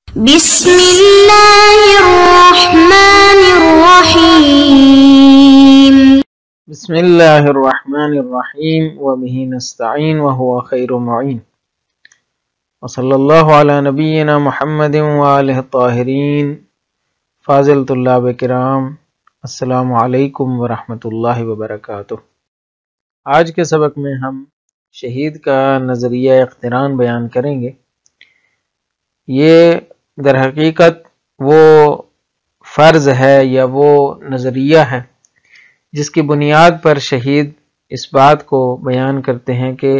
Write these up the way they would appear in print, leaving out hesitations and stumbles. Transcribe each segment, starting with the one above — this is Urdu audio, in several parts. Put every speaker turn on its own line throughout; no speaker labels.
بسم الله الرحمن الرحيم.
بسم الله الرحمن الرحيم وبه نستعين وهو خير معين وصلى الله على نبينا محمد وآله الطاهرين. فاضل طلاب کرام، السلام علیکم ورحمۃ اللہ وبرکاتہ۔ آج کے سبق میں ہم شہید کا نظریہ اقتران بیان کریں گے۔ یہ در حقیقت وہ فرض ہے یا وہ نظریہ ہے جس کی بنیاد پر شہید اس بات کو بیان کرتے ہیں کہ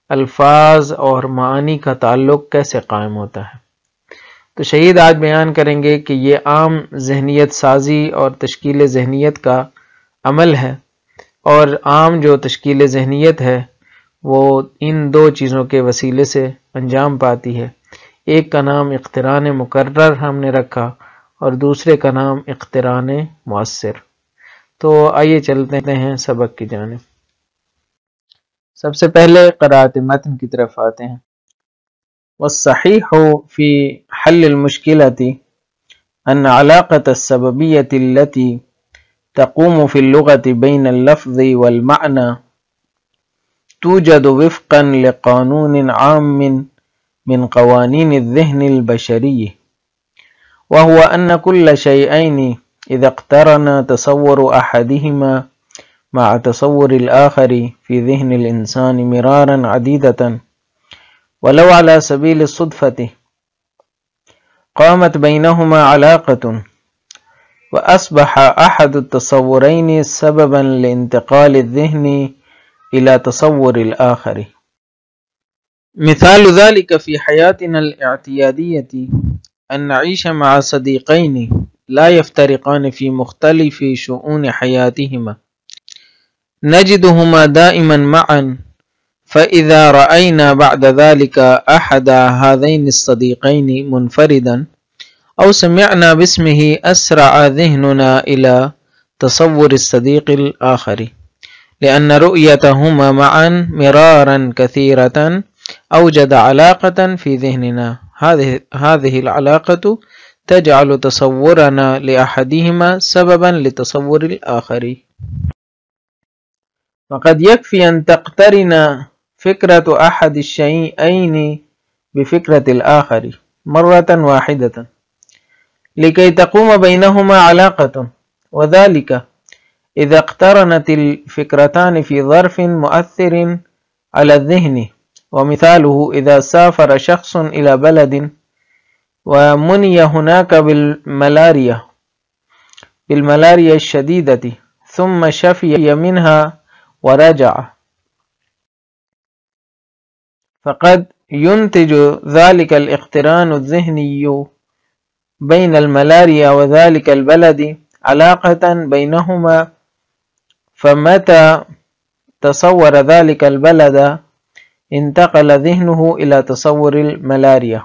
الفاظ اور معانی کا تعلق کیسے قائم ہوتا ہے۔ تو شہید آج بیان کریں گے کہ یہ عام ذہنیت سازی اور تشکیل ذہنیت کا عمل ہے، اور عام جو تشکیل ذہنیت ہے وہ ان دو چیزوں کے وسیلے سے انجام پاتی ہے۔ ایک کا نام اقتران مکرر ہم نے رکھا اور دوسرے کا نام اقتران مؤثر۔ تو آئیے چلتے ہیں سبق کی جانب۔ سب سے پہلے قراءت متن کی طرف آتے ہیں۔ والصحيح في حل المشكلة أن علاقة السببية التي تقوم في اللغة بين اللفظ والمعنى توجد وفقا لقانون عام من قوانين الذهن البشري، وهو أن كل شيئين إذا اقترن تصور أحدهما مع تصور الآخر في ذهن الإنسان مرارا عديدة ولو على سبيل الصدفة قامت بينهما علاقة، وأصبح أحد التصورين سببا لانتقال الذهن إلى تصور الآخر. مثال ذلك في حياتنا الاعتيادية أن نعيش مع صديقين لا يفترقان في مختلف شؤون حياتهما، نجدهما دائما معا، فإذا رأينا بعد ذلك أحد هذين الصديقين منفردا أو سمعنا باسمه أسرع ذهننا إلى تصور الصديق الآخر، لأن رؤيتهما معا مرارا كثيرة أوجد علاقة في ذهننا. هذه العلاقة تجعل تصورنا لأحدهما سببا لتصور الآخر. وقد يكفي أن تقترن فكرة أحد الشيئين بفكرة الآخر مرة واحدة لكي تقوم بينهما علاقة، وذلك إذا اقترنت الفكرتان في ظرف مؤثر على الذهن. ومثاله إذا سافر شخص إلى بلد ومني هناك بالملاريا الشديدة ثم شفي منها ورجع، فقد ينتج ذلك الاقتران الذهني بين الملاريا وذلك البلد علاقة بينهما، فمتى تصور ذلك البلد انتقل ذهنه إلى تصور الملاريا.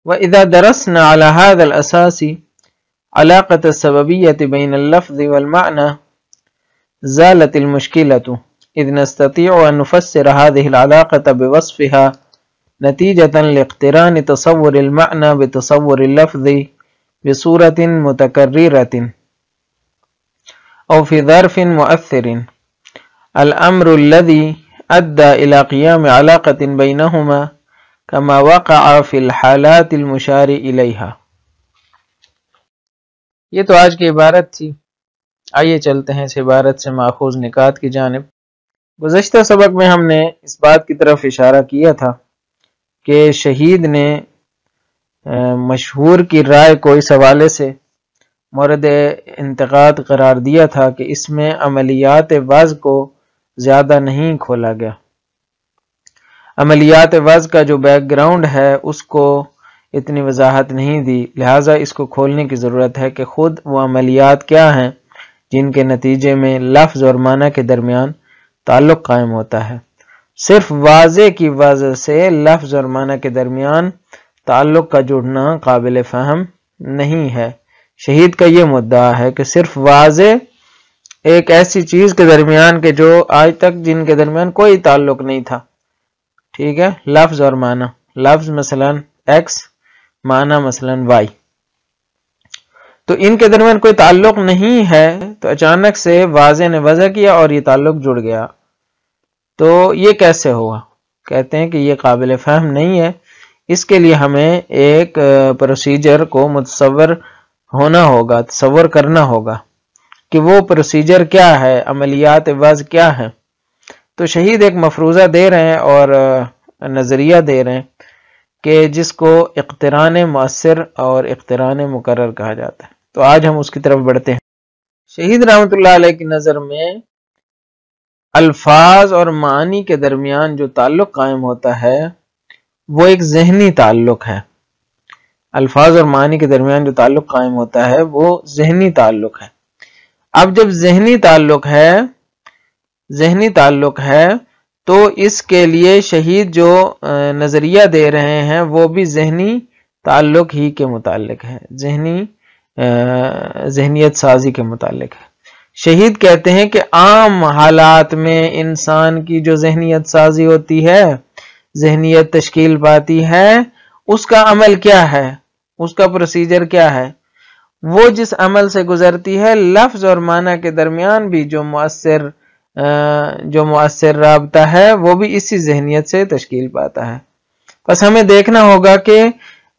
وإذا درسنا على هذا الأساس علاقة السببية بين اللفظ والمعنى زالت المشكلة، إذ نستطيع أن نفسر هذه العلاقة بوصفها نتيجة لاقتران تصور المعنى بتصور اللفظ بصورة متكررة أو في ظرف مؤثر، الأمر الذي أدى إلى قيام علاقة بينهما كما وقع في الحالات المشار إليها. یہ تو آج کی عبارت تھی۔ آئیے چلتے ہیں اس عبارت سے ماخوذ نکات کی جانب۔ گزشتہ سبق میں ہم نے اس بات کی طرف اشارہ کیا تھا کہ شہید نے مشہور کی رائے کو اس حوالے سے مورد انتقاد قرار دیا تھا کہ اس میں عملیات وضع کو زیادہ نہیں کھولا گیا۔ عملیات وضع کا جو بیک گراؤنڈ ہے اس کو اتنی وضاحت نہیں دی، لہٰذا اس کو کھولنے کی ضرورت ہے کہ خود وہ عملیات کیا ہیں جن کے نتیجے میں لفظ اور معنی کے درمیان تعلق قائم ہوتا ہے۔ صرف واضح کی وجہ سے لفظ اور معنی کے درمیان تعلق کا جڑنا قابل فہم نہیں ہے۔ شہید کا یہ مدعا ہے کہ صرف واضح ایک ایسی چیز کے درمیان کے جو آج تک جن کے درمیان کوئی تعلق نہیں تھا، ٹھیک ہے، لفظ اور معنی، لفظ مثلا ایکس، معنی مثلا وائی، تو ان کے درمیان کوئی تعلق نہیں ہے، تو اچانک سے واضح نے وضع کیا اور یہ تعلق جڑ گیا، تو یہ کیسے ہوا؟ کہتے ہیں کہ یہ قابل فہم نہیں ہے، اس کے لیے ہمیں ایک پروسیجر کو متصور ہونا ہوگا، تصور کرنا ہوگا کہ وہ پروسیجر کیا ہے، عملیات وضع کیا ہے۔ تو شہید ایک مفروضہ دے رہے ہیں اور نظریہ دے رہے ہیں کہ جس کو اقتران مؤثر اور اقتران مکرر کہا جاتا ہے، تو آج ہم اس کی طرف بڑھتے ہیں۔ شہید رحمۃ اللہ علیہ کی نظر میں الفاظ اور معانی کے درمیان جو تعلق قائم ہوتا ہے وہ ایک ذہنی تعلق ہے۔ الفاظ اور معانی کے درمیان جو تعلق قائم ہوتا ہے وہ ذہنی تعلق ہے۔ اب جب ذہنی تعلق ہے تو اس کے لیے شہید جو نظریہ دے رہے ہیں وہ بھی ذہنی تعلق ہی کے متعلق ہے، ذہنیت سازی کے متعلق ہے۔ شہید کہتے ہیں کہ عام حالات میں انسان کی جو ذہنیت سازی ہوتی ہے، ذہنیت تشکیل پاتی ہے، اس کا عمل کیا ہے، اس کا پروسیجر کیا ہے؟ وہ جس عمل سے گزرتی ہے، لفظ اور معنی کے درمیان بھی جو مؤثر رابطہ ہے وہ بھی اسی ذہنیت سے تشکیل پاتا ہے۔ بس ہمیں دیکھنا ہوگا کہ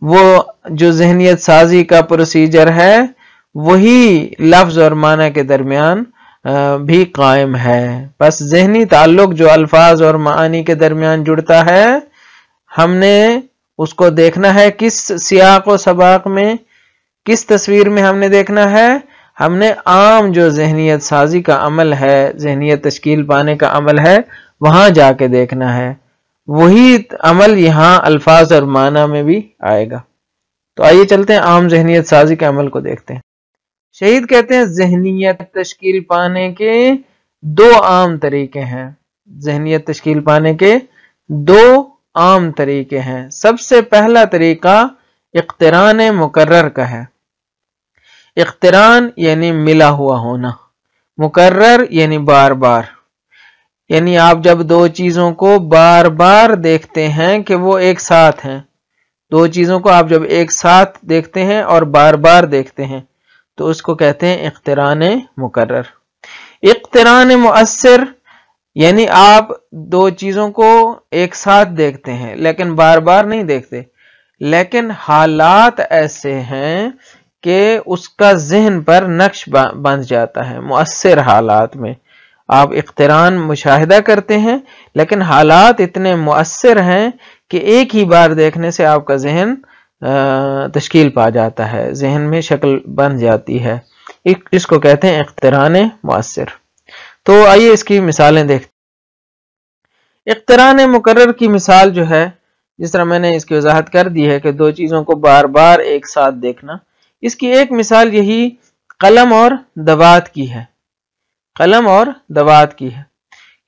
وہ جو ذہنیت سازی کا پروسیجر ہے وہی لفظ اور معنی کے درمیان بھی قائم ہے۔ بس ذہنی تعلق جو الفاظ اور معانی کے درمیان جڑتا ہے، ہم نے اس کو دیکھنا ہے کس سیاق و سباق میں، کس تصویر میں ہم نے دیکھنا ہے؟ ہم نے عام جو ذہنیت سازی کا عمل ہے، ذہنیت تشکیل پانے کا عمل ہے، وہاں جا کے دیکھنا ہے۔ وہی عمل یہاں الفاظ اور معنی میں بھی آئے گا۔ تو آئیے چلتے ہیں عام ذہنیت سازی کے عمل کو دیکھتے ہیں۔ شہید کہتے ہیں ذہنیت تشکیل پانے کے دو عام طریقے ہیں۔ ذہنیت تشکیل پانے کے دو عام طریقے ہیں۔ سب سے پہلا طریقہ اقتران مکرر کا ہے۔ اقتران یعنی ملا ہوا ہونا، مکرر یعنی بار بار، یعنی آپ جب دو چیزوں کو بار بار دیکھتے ہیں کہ وہ ایک ساتھ ہیں، دو چیزوں کو آپ جب ایک ساتھ دیکھتے ہیں اور بار بار دیکھتے ہیں تو اس کو کہتے ہیں اقتران مکرر۔ اقتران مؤثر یعنی آپ دو چیزوں کو ایک ساتھ دیکھتے ہیں لیکن بار بار نہیں دیکھتے، لیکن حالات ایسے ہیں کہ اس کا ذہن پر نقش بند جاتا ہے۔ مؤثر حالات میں آپ اقتران مشاہدہ کرتے ہیں لیکن حالات اتنے مؤثر ہیں کہ ایک ہی بار دیکھنے سے آپ کا ذہن تشکیل پا جاتا ہے، ذہن میں شکل بن جاتی ہے، اس کو کہتے ہیں اقتران مؤثر۔ تو آئیے اس کی مثالیں دیکھتے ہیں۔ اقتران مکرر کی مثال جو ہے، جس طرح میں نے اس کی وضاحت کر دی ہے کہ دو چیزوں کو بار بار ایک ساتھ دیکھنا، اس کی ایک مثال یہی قلم اور دوات کی ہے۔ قلم اور دوات کی ہے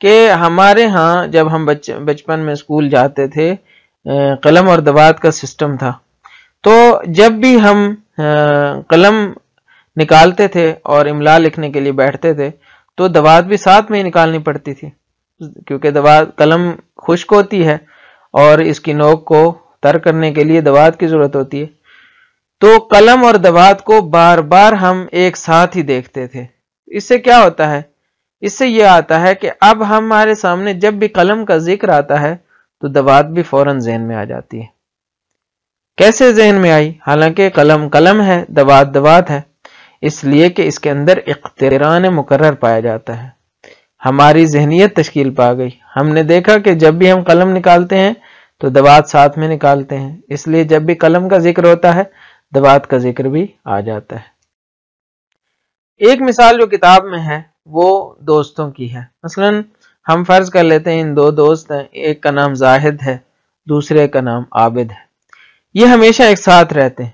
کہ ہمارے ہاں جب ہم بچپن میں اسکول جاتے تھے قلم اور دوات کا سسٹم تھا، تو جب بھی ہم قلم نکالتے تھے اور املا لکھنے کے لیے بیٹھتے تھے تو دوات بھی ساتھ میں نکالنی پڑتی تھی، کیونکہ قلم خشک ہوتی ہے اور اس کی نوک کو تر کرنے کے لیے دوات کی ضرورت ہوتی ہے۔ تو قلم اور دوات کو بار بار ہم ایک ساتھ ہی دیکھتے تھے۔ اس سے کیا ہوتا ہے؟ اس سے یہ آتا ہے کہ اب ہمارے سامنے جب بھی قلم کا ذکر آتا ہے تو دوات بھی فوراً ذہن میں آ جاتی ہے۔ کیسے ذہن میں آئی؟ حالانکہ قلم قلم ہے، دوات دوات ہے، اس لیے کہ اس کے اندر اقتران مکرر پایا جاتا ہے، ہماری ذہنیت تشکیل پا گئی۔ ہم نے دیکھا کہ جب بھی ہم قلم نکالتے ہیں تو دوات ساتھ میں نکالتے ہیں، اس لیے جب بھی قلم کا ذکر ہوتا ہے دوات کا ذکر بھی آ جاتا ہے۔ ایک مثال جو کتاب میں ہے وہ دوستوں کی ہے۔ مثلا ہم فرض کر لیتے ہیں ان دو دوست ہیں، ایک کا نام زاہد ہے، دوسرے کا نام عابد ہے۔ یہ ہمیشہ ایک ساتھ رہتے ہیں،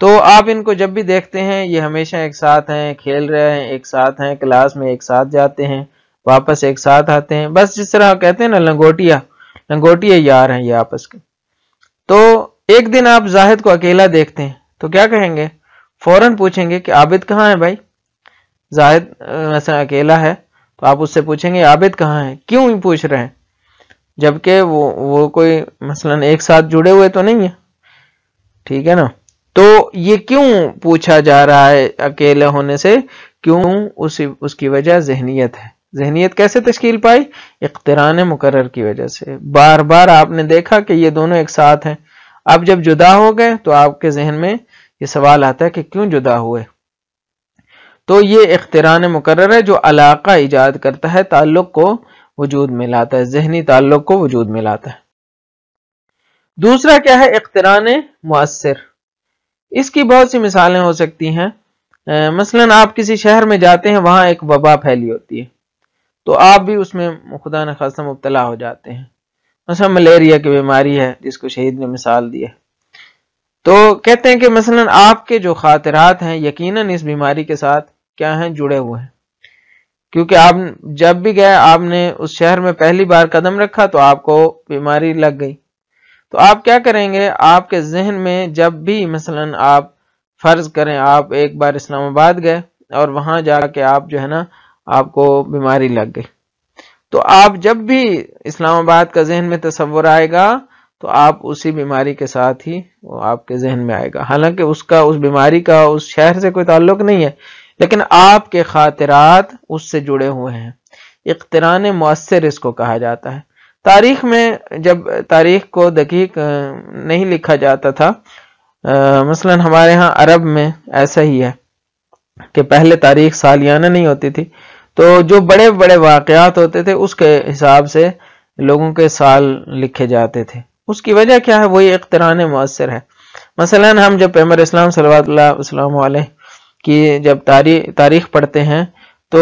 تو آپ ان کو جب بھی دیکھتے ہیں یہ ہمیشہ ایک ساتھ ہیں، کھیل رہے ہیں، ایک ساتھ ہیں، کلاس میں ایک ساتھ جاتے ہیں، واپس ایک ساتھ آتے ہیں، بس جس طرح کہتے ہیں نا لنگوٹیا یار ہیں یہ آپس کے۔ تو ایک دن آپ زاہد کو اکیلا دیکھتے ہیں تو کیا کہیں گے؟ فوراً پوچھیں گے کہ عابد کہاں ہے بھائی؟ زاہد مثلا اکیلا ہے تو آپ اس سے پوچھیں گے عابد کہاں ہے؟ کیوں پوچھ رہے ہیں؟ جبکہ وہ کوئی مثلا ایک ساتھ جڑے ہوئے تو نہیں ہے، ٹھیک ہے نا. تو یہ کیوں پوچھا جا رہا ہے اکیلے ہونے سے؟ کیوں؟ اس کی وجہ ذہنیت ہے. ذہنیت کیسے تشکیل پائی؟ اقتران مقرر کی وجہ سے. بار بار آپ نے دیکھا کہ یہ دونوں ایک ساتھ ہیں. اب جب جدا ہو گئے تو آپ کے ذہن میں یہ سوال آتا ہے کہ کیوں جدا ہوئے. تو یہ اقتران مقرر ہے جو علاقہ ایجاد کرتا ہے، تعلق کو وجود میں لاتا ہے، ذہنی تعلق کو وجود میں لاتا ہے. دوسرا کیا ہے؟ اقتران مؤثر. اس کی بہت سی مثالیں ہو سکتی ہیں. مثلا آپ کسی شہر میں جاتے ہیں، وہاں ایک وبا پھیلی ہوتی ہے، تو آپ بھی اس میں خدا نخواستہ مبتلا ہو جاتے ہیں. مثلا ملیریا کی بیماری ہے جس کو شہید نے مثال دی ہے. تو کہتے ہیں کہ مثلا آپ کے جو خاطرات ہیں یقیناً اس بیماری کے ساتھ کیا ہیں؟ جڑے ہوئے ہیں. کیونکہ آپ جب بھی گئے، آپ نے اس شہر میں پہلی بار قدم رکھا تو آپ کو بیماری لگ گئی. تو آپ کیا کریں گے؟ آپ کے ذہن میں جب بھی مثلا آپ فرض کریں آپ ایک بار اسلام آباد گئے اور وہاں جا کے آپ جو ہے نا آپ کو بیماری لگ گئی، تو آپ جب بھی اسلام آباد کا ذہن میں تصور آئے گا تو آپ اسی بیماری کے ساتھ ہی وہ آپ کے ذہن میں آئے گا. حالانکہ اس بیماری کا اس شہر سے کوئی تعلق نہیں ہے، لیکن آپ کے خاطرات اس سے جڑے ہوئے ہیں. اقتران مؤثر اس کو کہا جاتا ہے. تاریخ میں جب تاریخ کو دقیق نہیں لکھا جاتا تھا، مثلا ہمارے ہاں عرب میں ایسا ہی ہے کہ پہلے تاریخ سالیانہ نہیں ہوتی تھی، تو جو بڑے بڑے واقعات ہوتے تھے اس کے حساب سے لوگوں کے سال لکھے جاتے تھے. اس کی وجہ کیا ہے؟ وہی اقتران مؤثر ہے. مثلا ہم جب پیغمبر اسلام صلوات اللہ وسلم علیہ کی جب تاریخ پڑھتے ہیں تو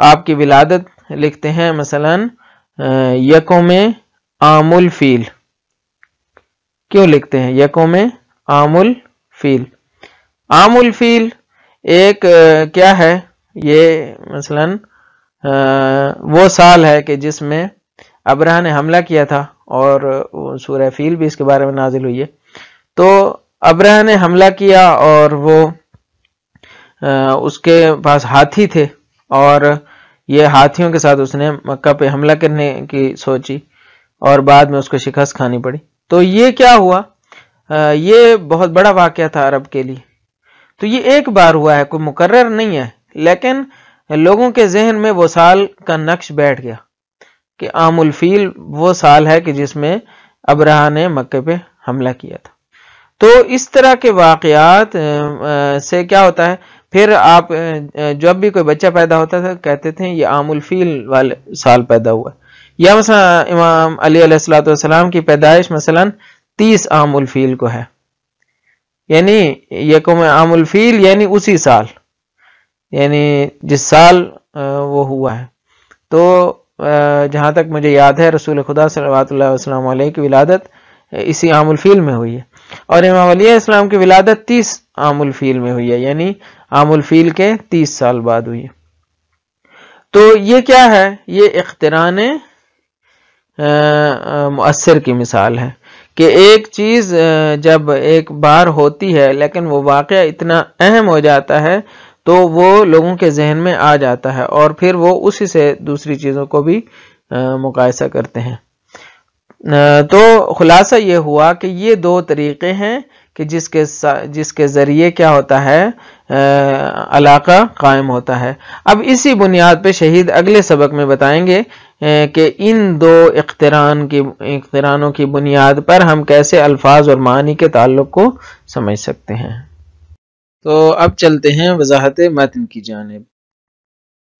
آپ کی ولادت لکھتے ہیں مثلا یکم عام الفیل. کیوں لکھتے ہیں یکم عام الفیل؟ عام الفیل ایک کیا ہے؟ یہ مثلا وہ سال ہے کہ جس میں ابرہہ نے حملہ کیا تھا، اور سورہ فیل بھی اس کے بارے میں نازل ہوئی ہے. تو ابرہہ نے حملہ کیا اور وہ اس کے پاس ہاتھی تھے، اور یہ ہاتھیوں کے ساتھ اس نے مکہ پہ حملہ کرنے کی سوچی، اور بعد میں اس کو شکست کھانی پڑی. تو یہ کیا ہوا؟ یہ بہت بڑا واقعہ تھا عرب کے لیے. تو یہ ایک بار ہوا ہے، کوئی مقرر نہیں ہے، لیکن لوگوں کے ذہن میں وہ سال کا نقش بیٹھ گیا کہ عام الفیل وہ سال ہے کہ جس میں ابرہہ نے مکہ پہ حملہ کیا تھا. تو اس طرح کے واقعات سے کیا ہوتا ہے؟ پھر آپ جب بھی کوئی بچہ پیدا ہوتا تھا کہتے تھے یہ عام الفیل والے سال پیدا ہوا. یا مثلا امام علی علیہ الصلوۃ والسلام کی پیدائش مثلا 30 عام الفیل کو ہے، یعنی یکم عام الفیل یعنی اسی سال، یعنی جس سال وہ ہوا ہے. تو جہاں تک مجھے یاد ہے رسول خدا صلی اللہ علیہ وسلم علیہ کی ولادت اسی عام الفیل میں ہوئی ہے، اور امام علیہ السلام کی ولادت 30 عام الفیل میں ہوئی ہے، یعنی عام الفیل کے 30 سال بعد ہوئی ہے. تو یہ کیا ہے؟ یہ اقتران مؤثر کی مثال ہے کہ ایک چیز جب ایک بار ہوتی ہے لیکن وہ واقعہ اتنا اہم ہو جاتا ہے تو وہ لوگوں کے ذہن میں آ جاتا ہے، اور پھر وہ اسی سے دوسری چیزوں کو بھی مقایسہ کرتے ہیں. تو خلاصہ یہ ہوا کہ یہ دو طریقے ہیں کہ جس کے ذریعے کیا ہوتا ہے؟ علاقہ قائم ہوتا ہے. اب اسی بنیاد پہ شہید اگلے سبق میں بتائیں گے کہ ان دو اقترانوں کی بنیاد پر ہم کیسے الفاظ اور معنی کے تعلق کو سمجھ سکتے ہیں. تو اب چلتے ہیں وضاحت متن کی جانب.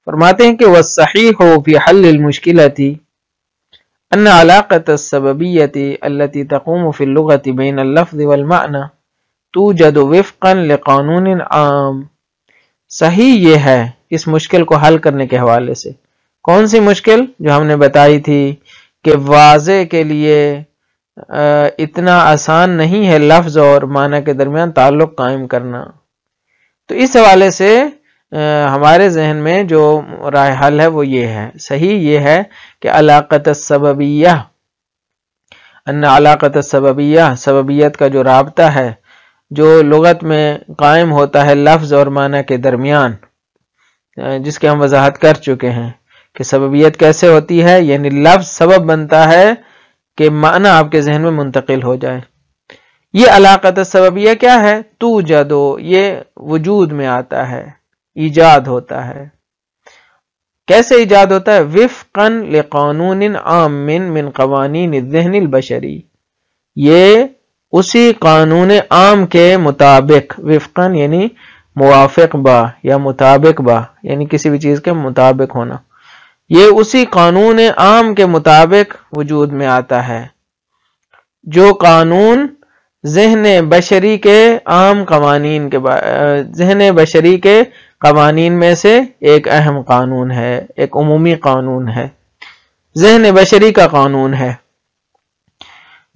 فرماتے ہیں کہ والصحیح فی حل المشکلۃ ان علاقۃ السببیۃ التي تقوم فی اللغۃ بین اللفظ والمعنى توجد وفقا لقانون عام. صحیح یہ ہے اس مشکل کو حل کرنے کے حوالے سے. کون سی مشکل؟ جو ہم نے بتائی تھی کہ واضح کے لیے اتنا آسان نہیں ہے لفظ اور معنی کے درمیان تعلق قائم کرنا. تو اس حوالے سے ہمارے ذہن میں جو راہ حل ہے وہ یہ ہے، صحیح یہ ہے کہ علاقۃ السببیہ، ان علاقۃ السببیہ، سببیت کا جو رابطہ ہے جو لغت میں قائم ہوتا ہے لفظ اور معنی کے درمیان، جس کی ہم وضاحت کر چکے ہیں کہ سببیت کیسے ہوتی ہے، یعنی لفظ سبب بنتا ہے کہ معنی آپ کے ذہن میں منتقل ہو جائے۔ یہ علاقت السببیہ کیا ہے؟ توجدو، یہ وجود میں آتا ہے، ایجاد ہوتا ہے۔ کیسے ایجاد ہوتا ہے؟ وفقا لقانون عام من قوانین الذہن البشری، یہ اسی قانون عام کے مطابق، وفقا یعنی موافق با یا مطابق با یعنی کسی بھی چیز کے مطابق ہونا، یہ اسی قانون عام کے مطابق وجود میں آتا ہے، جو قانون ذہن بشری کے عام قوانین کے ذہن بشری کے قوانین میں سے ایک اہم قانون ہے، ایک عمومی قانون ہے، ذہن بشری کا قانون ہے،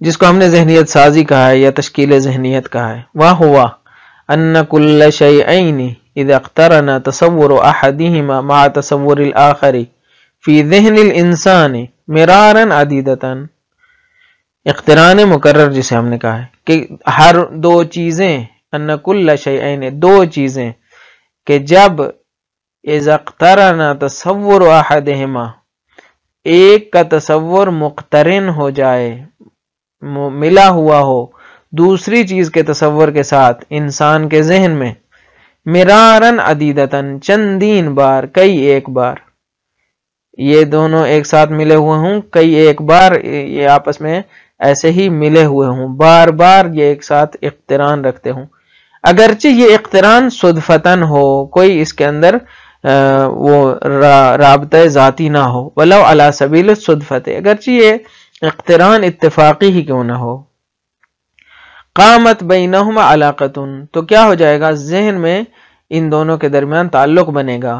جس کو ہم نے ذہنیت سازی کہا ہے یا تشکیل ذہنیت کہا ہے۔ وَهُوَ أَنَّ كُلَّ شَيْءَيْنِ إِذَا اقْتَرَنَ تَصَوُّرُ أَحَدِهِمَا مَعَ تَصَوُّرِ الْآخَرِ فِي ذِهْنِ الْإِنسَانِ مِرَارًا عَدِيدَةً، اقتران مکرر جسے ہم نے کہا ہے کہ ہر دو چیزیں، ان کل شیئین، دو چیزیں کہ جب اذا اقترن تصور احدہما، ایک کا تصور مقترن ہو جائے، ملا ہوا ہو دوسری چیز کے تصور کے ساتھ انسان کے ذہن میں، مرارن عدیدتن، چندین بار، کئی ایک بار، یہ دونوں ایک ساتھ ملے ہوئے ہوں، کئی ایک بار یہ آپس میں ایسے ہی ملے ہوئے ہوں، بار بار یہ ایک ساتھ اقتران رکھتے ہوں، اگرچہ یہ اقتران صدفتن ہو، کوئی اس کے اندر وہ رابطہ ذاتی نہ ہو، ولو علی سبیل الصدفت، اگرچہ یہ اقتران اتفاقی ہی کیوں نہ ہو، قامت بینہما علاقتن، تو کیا ہو جائے گا؟ ذہن میں ان دونوں کے درمیان تعلق بنے گا،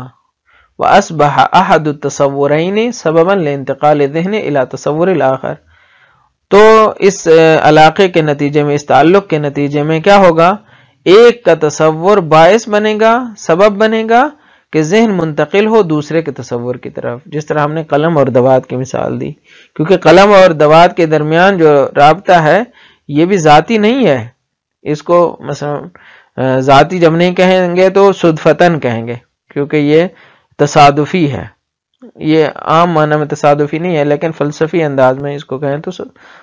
وَأَصْبَحَ أَحَدُ التَّصَوُّرَيْنِ سَبَبًا لِانْتِقَالِ الذِّهْنِ إِلَى تَصَوُّرِ الْآخَرِ، تو اس علاقے کے نتیجے میں، اس تعلق کے نتیجے میں کیا ہوگا؟ ایک کا تصور باعث بنے گا، سبب بنے گا کہ ذہن منتقل ہو دوسرے کے تصور کی طرف، جس طرح ہم نے قلم اور دوات کی مثال دی، کیونکہ قلم اور دوات کے درمیان جو رابطہ ہے یہ بھی ذاتی نہیں ہے، اس کو مثلا ذاتی جب نہیں کہیں گے تو صدفتن کہیں گے، کیونکہ یہ تصادفی ہے، یہ عام معنی میں تصادفی نہیں ہے، لیکن فلسفی انداز میں اس کو کہیں تو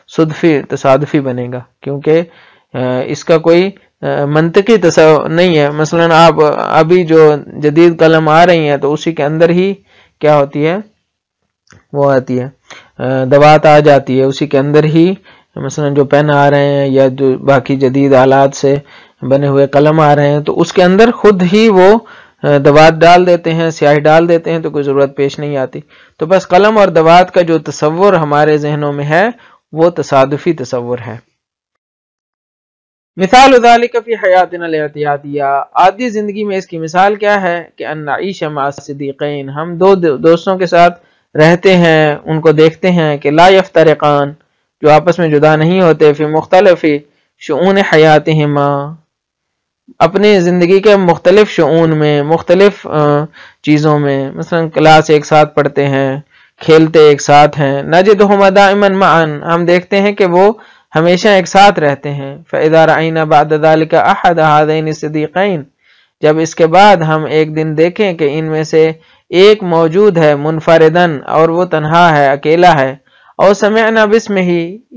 صدفی، تصادفی بنے گا، کیونکہ اس کا کوئی منطقی تصور نہیں ہے۔ مثلا آپ ابھی جو جدید قلم آ رہی ہیں تو اسی کے اندر ہی کیا ہوتی ہے، وہ آتی ہے دوات آ جاتی ہے، اسی کے اندر ہی مثلا جو پین آ رہے ہیں یا جو باقی جدید آلات سے بنے ہوئے قلم آ رہے ہیں تو اس کے اندر خود ہی وہ دوات ڈال دیتے ہیں، سیاہی ڈال دیتے ہیں، تو کوئی ضرورت پیش نہیں آتی۔ تو بس قلم اور دوات کا جو تصور ہمارے ذہنوں میں ہے وہ تصادفی تصور ہے۔ مثال ذالک فی حیاتنا الاعتیادیہ، عادی زندگی میں اس کی مثال کیا ہے کہ ان نعیش مع الصدیقین، ہم دو دوستوں کے ساتھ رہتے ہیں، ان کو دیکھتے ہیں کہ لا یفترقان، جو آپس میں جدا نہیں ہوتے، فی مختلف شؤون حیاتہما، اپنی زندگی کے مختلف شؤون میں، مختلف چیزوں میں، مثلا کلاس ایک ساتھ پڑھتے ہیں، کھیلتے ایک ساتھ ہیں، نجدہما دائما معا، ہم دیکھتے ہیں کہ وہ ہمیشہ ایک ساتھ رہتے ہیں، فَإِذَا رَأَيْنَا بَعْدَ ذَلِكَ أَحَدَ هَذَيْنِ الصِّدِيقَيْنِ، جب اس کے بعد ہم ایک دن دیکھیں کہ ان میں سے ایک موجود ہے منفردن، اور وہ تنہا ہے، اکیلا ہے، اور سمعنا باسمہ،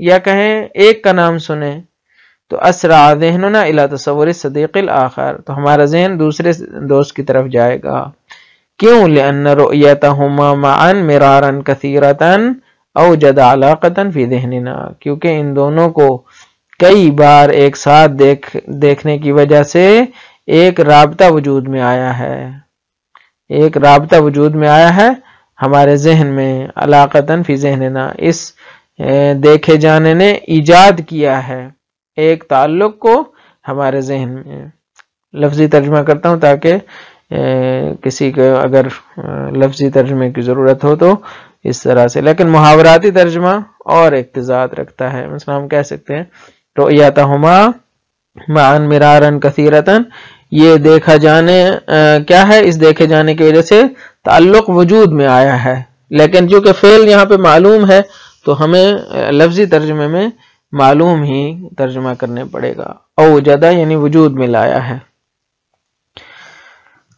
یا کہیں ایک کا نام سنیں، تو اسرع ذہننا الی تصور الصدیق الاخر، تو ہمارا ذہن دوسرے دوست کی طرف جائے گا۔ کیوں؟ لأن رؤیتہما معا مرارا کثیرتا اوجد علاقتا فی ذہننا، کیونکہ ان دونوں کو کئی بار ایک ساتھ دیکھنے کی وجہ سے ایک رابطہ وجود میں آیا ہے، ایک رابطہ وجود میں آیا ہے ہمارے ذہن میں، علاقتاً فی ذہننا، اس دیکھے جانے نے ایجاد کیا ہے ایک تعلق کو ہمارے ذہن میں۔ لفظی ترجمہ کرتا ہوں تاکہ کسی کو اگر لفظی ترجمے کی ضرورت ہو تو اس طرح سے، لیکن محاوراتی ترجمہ اور اقتضاد رکھتا ہے۔ مثلا ہم کہہ سکتے ہیں رؤیتہما معا مرارا کثیرتا، یہ دیکھا جانے کیا ہے، اس دیکھے جانے کی وجہ سے تعلق وجود میں آیا ہے، لیکن چونکہ فعل یہاں پہ معلوم ہے تو ہمیں لفظی ترجمے میں معلوم ہی ترجمہ کرنے پڑے گا، اوجدہ یعنی وجود میں لایا ہے۔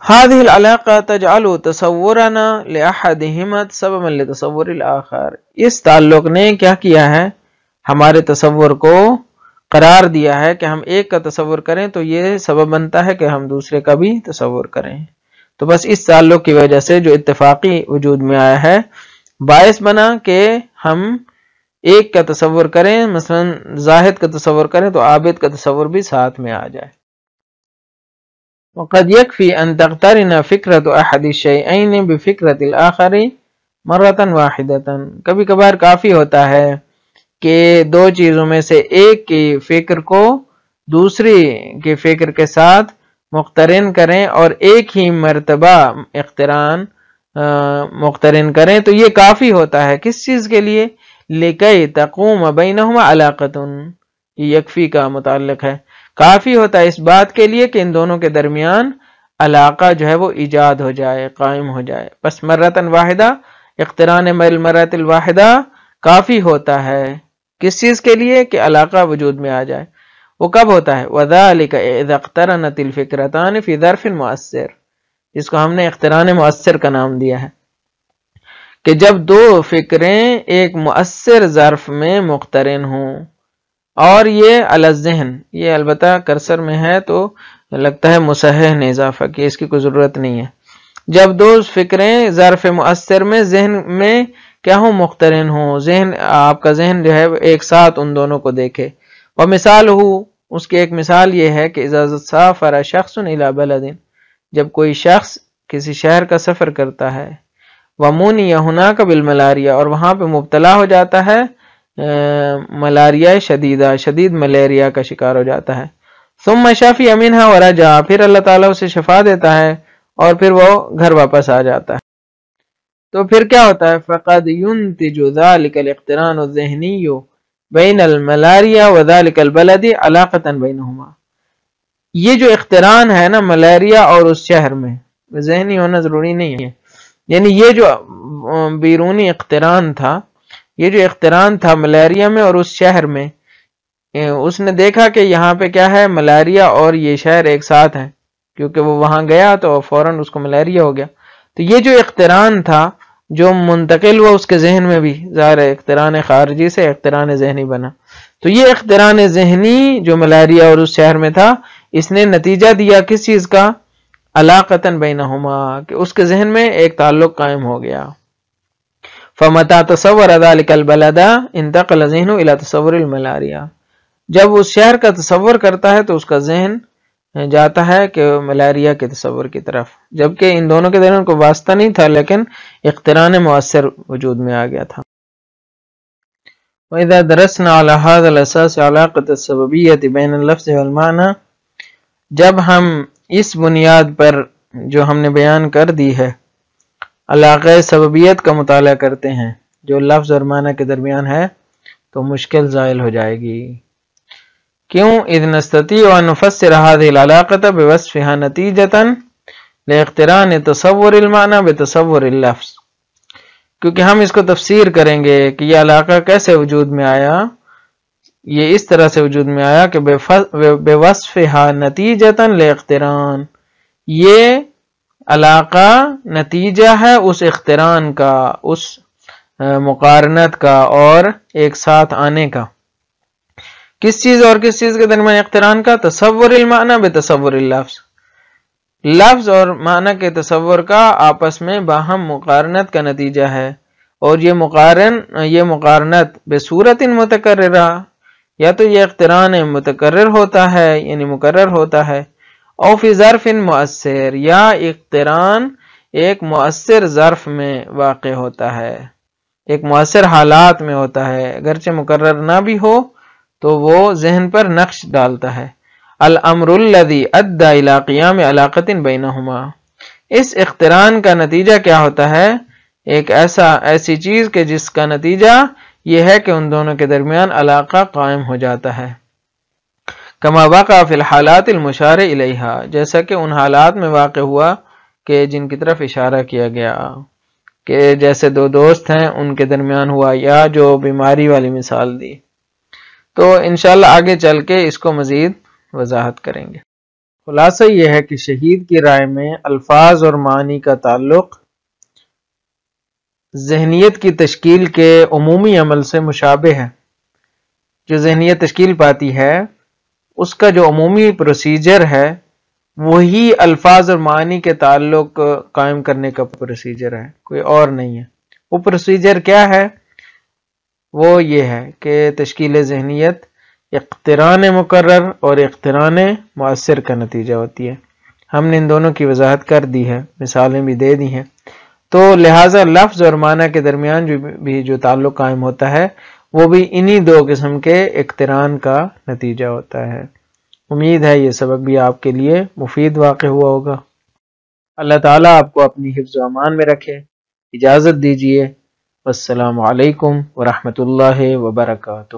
هذه العلاقة تجعل تصورنا لأحدهما سببا لتصور الآخر. اس تعلق نے کیا کیا ہے، ہمارے تصور کو قرار دیا ہے کہ ہم ایک کا تصور کریں تو یہ سبب بنتا ہے کہ ہم دوسرے کا بھی تصور کریں. تو بس اس تعلق کی وجہ سے جو اتفاقی وجود میں آیا ہے باعث بنا کہ ہم ایک کا تصور کریں، مثلا زاہد کا تصور کریں تو عابد کا تصور بھی ساتھ میں آ جائے. وقد يكفي أن تقترن فكرة أحد الشيئين بفكرة الآخر مرة واحدة. کبھی کبھار کافی ہوتا ہے کہ دو چیزوں میں سے ایک کی فکر کو دوسری کی فکر کے ساتھ مقترن کریں اور ایک ہی مرتبہ مقترن کریں، تو یہ کافی ہوتا ہے. کس چیز کے لیے؟ لِكَيْ تَقُومَ بَيْنَهُمَا عَلَاقَةٌ. یہ یکفی کا متعلق ہے. کافی ہوتا ہے اس بات کے لیے کہ ان دونوں کے درمیان علاقہ جو ہے وہ ایجاد ہو جائے، قائم ہو جائے. بس مرتن واحدہ، اقتران المرۃ الواحدہ کافی ہوتا ہے. کس چیز کے لیے؟ کہ علاقہ وجود میں آ جائے. وہ کب ہوتا ہے؟ وَذَلِكَ إِذَا اقْتَرَنَتِ الْفِكْرَتَانِ فِي ظَرْفٍ مُؤَثِّرٍ، جس کو ہم نے اقتران مؤثر کا نام دیا ہے، کہ جب دو فکریں ایک مؤثر ظرف میں مقترن ہوں. اور یہ علی الذہن، یہ البتہ کرسر میں ہے تو لگتا ہے مصحح نے اضافہ کیا، اس کی کوئی ضرورت نہیں ہے. جب دو فکریں ظرف مؤثر میں ذہن میں کیا ہوں، مقترن ہوں، ذہن آپ کا ذہن جو ہے ایک ساتھ ان دونوں کو دیکھے. اور مثال ہو، اس کی ایک مثال یہ ہے کہ اذا سافر شخص الی بلد، جب کوئی شخص کسی شہر کا سفر کرتا ہے، ومونی ہناک بالملاریا، اور وہاں پہ مبتلا ہو جاتا ہے ملاریا شدیدہ، شدید ملیریا کا شکار ہو جاتا ہے. ثم شفی منها ورجع، پھر اللہ تعالیٰ اسے شفا دیتا ہے اور پھر وہ گھر واپس آ جاتا ہے. تو پھر کیا ہوتا ہے؟ فقد ينتج ذلك الاقتران الذهني بین الملاریا وذلك البلد علاقة بینهما. یہ جو اقتران ہے نا ملیریا اور اس شہر میں، ذہنی ہونا ضروری نہیں ہے، یعنی یہ جو بیرونی اقتران تھا، یہ جو اقتران تھا ملیریا میں اور اس شہر میں، اس نے دیکھا کہ یہاں پہ کیا ہے، ملیریا اور یہ شہر ایک ساتھ ہیں، کیونکہ وہ وہاں گیا تو فوراً اس کو ملیریا ہو گیا. تو یہ جو اقتران تھا جو منتقل ہوا اس کے ذہن میں بھی، ظاہر ہے اقتران خارجی سے اقتران ذہنی بنا. تو یہ اقتران ذہنی جو ملیریا اور اس شہر میں تھا، اس نے نتیجہ دیا کس چیز کا؟ علاقتاً بینہما، کہ اس کے ذہن میں ایک تعلق قائم ہو گیا. فَمَتَى تَصَوَّرَ ذَلِكَ الْبَلَدَ انتقل ذہنُ إِلَى تَصَوُّرِ الْمَلَارِيَا. جب اس شہر کا تصور کرتا ہے تو اس کا ذہن جاتا ہے کہ ملیریا کے تصور کی طرف، جبکہ ان دونوں کے درمیان کوئی واسطہ نہیں تھا، لیکن اقتران مؤثر وجود میں آ گیا تھا. وَإِذَا دَرَسْنَا عَلَى هَذَا الْأَسَاسِ عَلَاقَةَ السَّبَبِيَّةِ بَيْنَ اللَّفْظِ وَالْمَعْنَى، جب ہم اس بنیاد پر جو ہم نے بیان کر دی ہے علاقہ سببیت کا مطالعہ کرتے ہیں جو لفظ اور معنی کے درمیان ہے، تو مشکل زائل ہو جائے گی. کیوں؟ اذ نستطيع ان نفسر هذه العلاقة بوصفها نتيجة لاقتران تصور المعنى بتصور اللفظ. کیونکہ ہم اس کو تفسیر کریں گے کہ یہ علاقہ کیسے وجود میں آیا، یہ اس طرح سے وجود میں آیا کہ بوصفها نتیجة لاقتران، یہ علاقہ نتیجہ ہے اس اقتران کا، اس مقارنت کا اور ایک ساتھ آنے کا. کس چیز اور کس چیز کے درمیان اقتران کا؟ تصور المعنی بتصور اللفظ، لفظ اور معنی کے تصور کا آپس میں باہم مقارنت کا نتیجہ ہے. اور یہ مقارنت بصورت متکررہ، یا تو یہ اقتران متکرر ہوتا ہے یعنی مکرر ہوتا ہے، او فی ظرف مؤثر، یا اقتران ایک مؤثر ظرف میں واقع ہوتا ہے، ایک مؤثر حالات میں ہوتا ہے، اگرچہ مکرر نہ بھی ہو تو وہ ذہن پر نقش ڈالتا ہے. الامر الذی ادى الى قیام علاقۃ بینہما، اس اقتران کا نتیجہ کیا ہوتا ہے؟ ایک ایسی چیز کہ جس کا نتیجہ یہ ہے کہ ان دونوں کے درمیان علاقہ قائم ہو جاتا ہے. کما وقع فی الحالات المشار الیہا، جیسا کہ ان حالات میں واقع ہوا کہ جن کی طرف اشارہ کیا گیا، کہ جیسے دو دوست ہیں ان کے درمیان ہوا، یا جو بیماری والی مثال دی. تو انشاءاللہ آگے چل کے اس کو مزید وضاحت کریں گے. خلاصہ یہ ہے کہ شہید کی رائے میں الفاظ اور معنی کا تعلق ذہنیت کی تشکیل کے عمومی عمل سے مشابہ ہے۔ جو ذہنیت تشکیل پاتی ہے اس کا جو عمومی پروسیجر ہے وہی الفاظ اور معنی کے تعلق قائم کرنے کا پروسیجر ہے، کوئی اور نہیں ہے۔ وہ پروسیجر کیا ہے؟ وہ یہ ہے کہ تشکیل ذہنیت اقتران مقرر اور اقتران مؤثر کا نتیجہ ہوتی ہے۔ ہم نے ان دونوں کی وضاحت کر دی ہے، مثالیں بھی دے دی ہیں، تو لہٰذا لفظ اور معنی کے درمیان جو تعلق قائم ہوتا ہے وہ بھی انہی دو قسم کے اقتران کا نتیجہ ہوتا ہے۔ امید ہے یہ سبق بھی آپ کے لیے مفید واقع ہوا ہوگا۔ اللہ تعالیٰ آپ کو اپنی حفظ و امان میں رکھے۔ اجازت دیجیے، والسلام علیکم ورحمۃ اللہ وبرکاتہ۔